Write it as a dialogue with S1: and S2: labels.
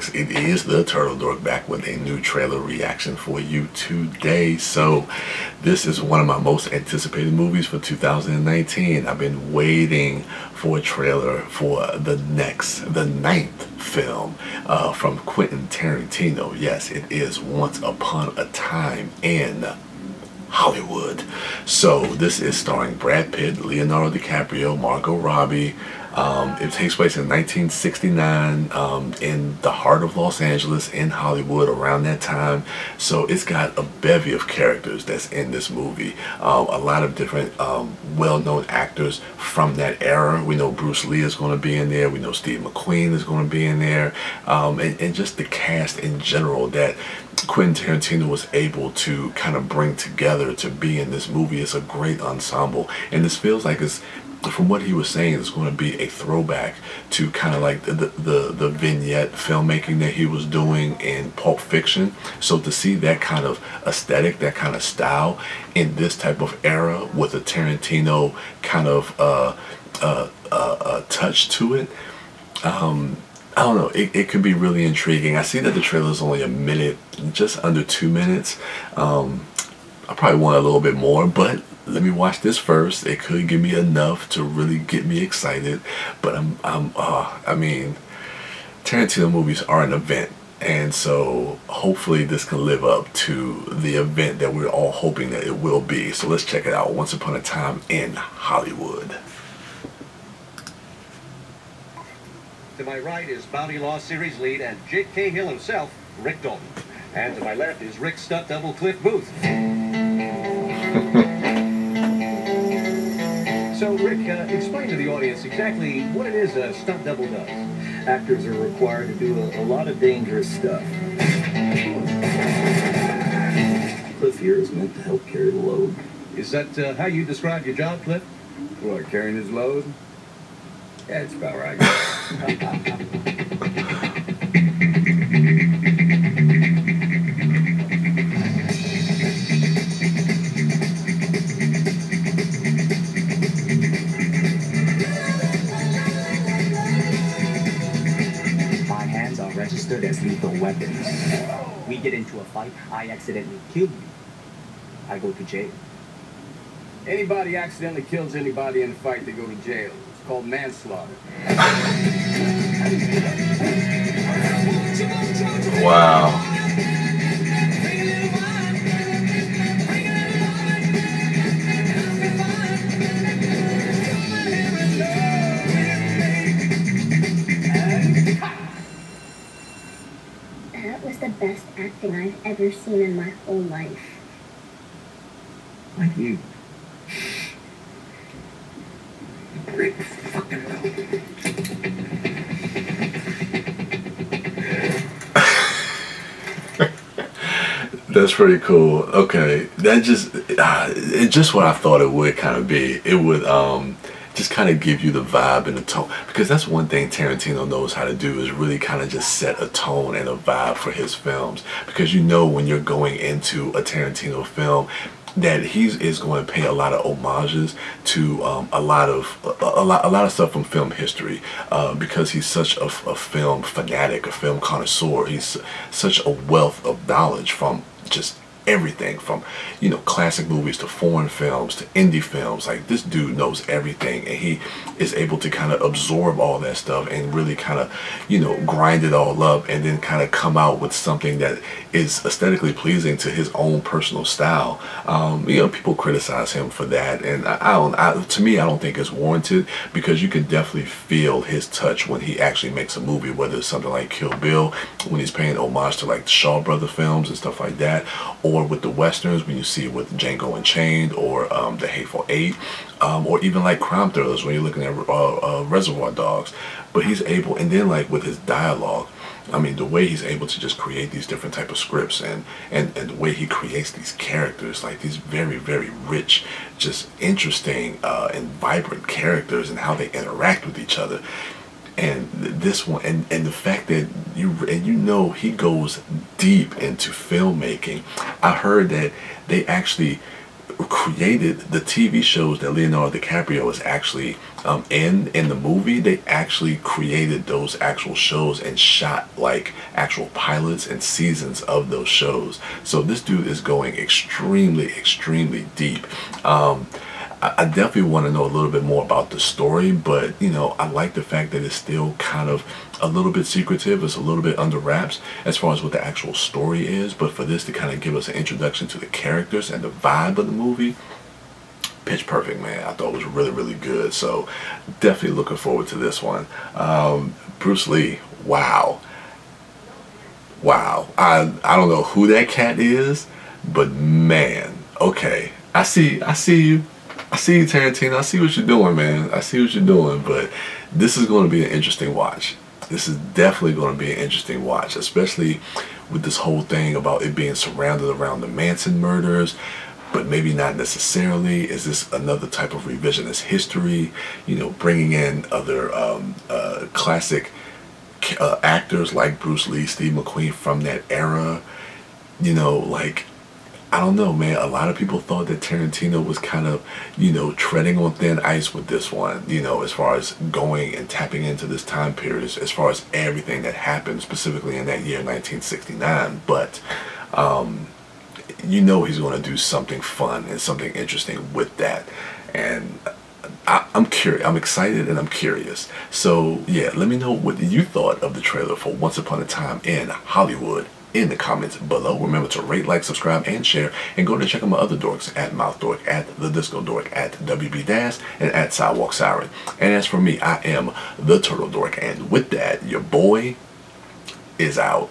S1: Dorks. It is the Turtle Dork back with a new trailer reaction for you today. So this is one of my most anticipated movies for 2019. I've been waiting for a trailer for the ninth film from Quentin Tarantino. Yes, it is Once Upon a Time in Hollywood. So this is starring Brad Pitt, Leonardo DiCaprio, Margot Robbie. It takes place in 1969 in the heart of Los Angeles, in Hollywood, around that time. So it's got a bevy of characters that's in this movie. A lot of different well-known actors from that era. We know Bruce Lee is going to be in there. We know Steve McQueen is going to be in there. And just the cast in general that Quentin Tarantino was able to kind of bring together to be in this movie. It's a great ensemble, and this feels like it's, from what he was saying, it's going to be a throwback to kind of like the vignette filmmaking that he was doing in Pulp Fiction. So to see that kind of aesthetic, that kind of style in this type of era with a Tarantino kind of touch to it, I don't know, it could be really intriguing. I see that the trailer is only a minute, just under 2 minutes. I probably want a little bit more, but let me watch this first. It could give me enough to really get me excited. But I mean, Tarantino movies are an event, and so hopefully this can live up to the event that we're all hoping that it will be. So let's check it out. Once Upon a Time in Hollywood.
S2: To my right is Bounty Law Series lead and Jake Cahill himself, Rick Dalton. And to my left is Rick's stunt double, Cliff Booth. So, Rick, explain to the audience exactly what it is a stunt double does.
S3: Actors are required to do a lot of dangerous stuff. Cliff here is meant to help carry the load.
S2: Is that how you describe your job, Cliff?
S3: What, carrying his load? Yeah, it's about right.
S4: My hands are registered as lethal weapons. We get into a fight, I accidentally kill you. I go to jail.
S3: Anybody accidentally kills anybody in a fight, they go to jail. It's called manslaughter.
S1: Wow.
S5: That was the best acting I've ever seen in my whole life.
S3: Like you. Great fucking
S1: That's pretty cool. Okay, that it's just what I thought it would kind of be. It would just kind of give you the vibe and the tone, because that's one thing Tarantino knows how to do, is really kind of just set a tone and a vibe for his films. Because you know when you're going into a Tarantino film that he is going to pay a lot of homages to a lot of stuff from film history, because he's such a film fanatic, a film connoisseur. He's such a wealth of knowledge from just everything, from, you know, classic movies to foreign films to indie films. Like, this dude knows everything, and he is able to kind of absorb all that stuff and really kind of, you know, grind it all up and then kind of come out with something that is aesthetically pleasing to his own personal style. You know, people criticize him for that, and to me, I don't think it's warranted, because you can definitely feel his touch when he actually makes a movie, whether it's something like Kill Bill, when he's paying homage to like the Shaw Brother films and stuff like that, or with the westerns when you see it with Django Unchained, or The Hateful Eight, or even like crime thrillers when you're looking at Reservoir Dogs. But he's able, and then like with his dialogue, I mean, the way he's able to just create these different type of scripts, and the way he creates these characters, like these very, very rich, just interesting and vibrant characters, and how they interact with each other. And this one, and the fact that you know he goes deep into filmmaking. I heard that they actually created the TV shows that Leonardo DiCaprio is actually in the movie. They actually created those actual shows and shot like actual pilots and seasons of those shows. So this dude is going extremely deep. I definitely want to know a little bit more about the story, but you know, I like the fact that it's still kind of a little bit secretive. It's a little bit under wraps as far as what the actual story is, but for this to kind of give us an introduction to the characters and the vibe of the movie, pitch perfect, man. I thought it was really good. So definitely looking forward to this one. Bruce Lee, wow. I don't know who that cat is, but man, okay. I see you, Tarantino. I see what you're doing, man. I see what you're doing, but this is going to be an interesting watch. This is definitely going to be an interesting watch, especially with this whole thing about it being surrounded around the Manson murders, but maybe not necessarily. Is this another type of revisionist history? You know, bringing in other classic actors like Bruce Lee, Steve McQueen from that era. You know, like, I don't know, man. A lot of people thought that Tarantino was kind of, you know, treading on thin ice with this one, you know, as far as going and tapping into this time period, as far as everything that happened specifically in that year, 1969. But, you know, he's going to do something fun and something interesting with that. And I'm curious. I'm excited and I'm curious. So, yeah, let me know what you thought of the trailer for Once Upon a Time in Hollywood in the comments below. Remember to rate, like, subscribe, and share, and go to check out my other dorks at MouthDork, at TheDiscoDork, at WB Das, and at Sidewalk Siren. And as for me, I am the Turtle Dork, and with that, your boy is out.